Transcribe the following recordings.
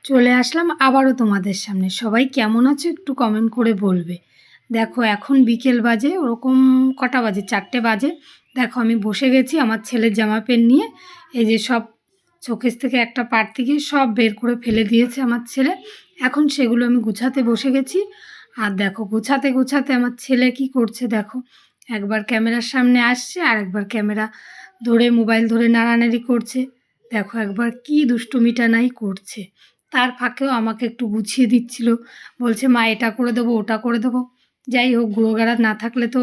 চলে আসলাম আবারও তোমাদের সামনে। সবাই কেমন আছো একটু কমেন্ট করে বলবে। দেখো এখন বিকেল বাজে, ওরকম কটা বাজে, 4টে বাজে। দেখো আমি বসে গেছি আমার ছেলের জামা প্যান্ট নিয়ে। এই যে সব শোকেস থেকে একটা পার্ট থেকে সব বের করে ফেলে দিয়েছে আমার ছেলে। এখন সেগুলো আমি গুছাতে বসে গেছি। আর দেখো গুছাতে গুছাতে আমার ছেলে কি করছে দেখো, একবার ক্যামেরার সামনে আসছে আর একবার ক্যামেরা ধরে মোবাইল ধরে নাড়ানাড়ি করছে। দেখো একবার কি দুষ্টুমিটা নাই করছে। তার ফাঁকেও আমাকে একটু গুছিয়ে দিচ্ছিল, বলছে মা এটা করে দেবো ওটা করে দেবো। যাই হোক, গুঁড়োগাড়া না থাকলে তো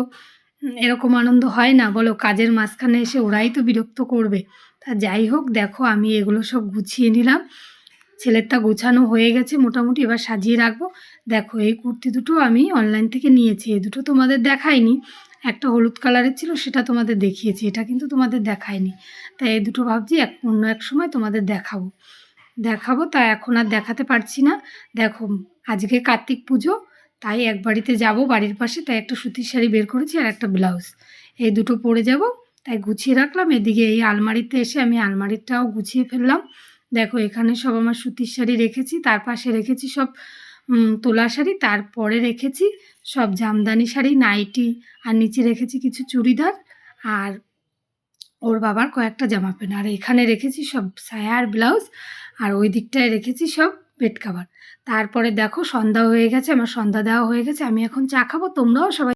এরকম আনন্দ হয় না বলো। কাজের মাঝখানে এসে ওরাই তো বিরক্ত করবে। তা যাই হোক, দেখো আমি এগুলো সব গুছিয়ে নিলাম। ছেলেরটা গোছানো হয়ে গেছে মোটামুটি, এবার সাজিয়ে রাখবো। দেখো এই কুর্তি দুটো আমি অনলাইন থেকে নিয়েছি। এই দুটো তোমাদের দেখাইনি, একটা হলুদ কালারের ছিল সেটা তোমাদের দেখিয়েছি, এটা কিন্তু তোমাদের দেখায়নি। তাই এই দুটো ভাবছি অন্য এক সময় তোমাদের দেখাবো তা এখন আর দেখাতে পারছি না। দেখো আজকে কার্তিক পুজো, তাই এক বাড়িতে যাব বাড়ির পাশে, তাই একটা সুতির শাড়ি বের করেছি আর একটা ব্লাউজ, এই দুটো পরে যাব। তাই গুছিয়ে রাখলাম। এদিকে এই আলমারিতে এসে আমি আলমারিটাও গুছিয়ে ফেললাম। দেখো এখানে সব আমার সুতির শাড়ি রেখেছি, তার পাশে রেখেছি সব তোলা শাড়ি, তারপরে রেখেছি সব জামদানি শাড়ি, নাইটি, আর নিচে রেখেছি কিছু চুড়িদার আর ওর বাবার কয়েকটা জামা প্যান্ট, আর এখানে রেখেছি সব সায়া আর ব্লাউজ, আর ওই দিকটায় রেখেছি সব বেড কাভার। তারপরে দেখো সন্ধ্যা হয়ে গেছে, আমার সন্ধ্যা দেওয়া হয়ে গেছে, আমি এখন চা খাবো। তোমরাও সবাই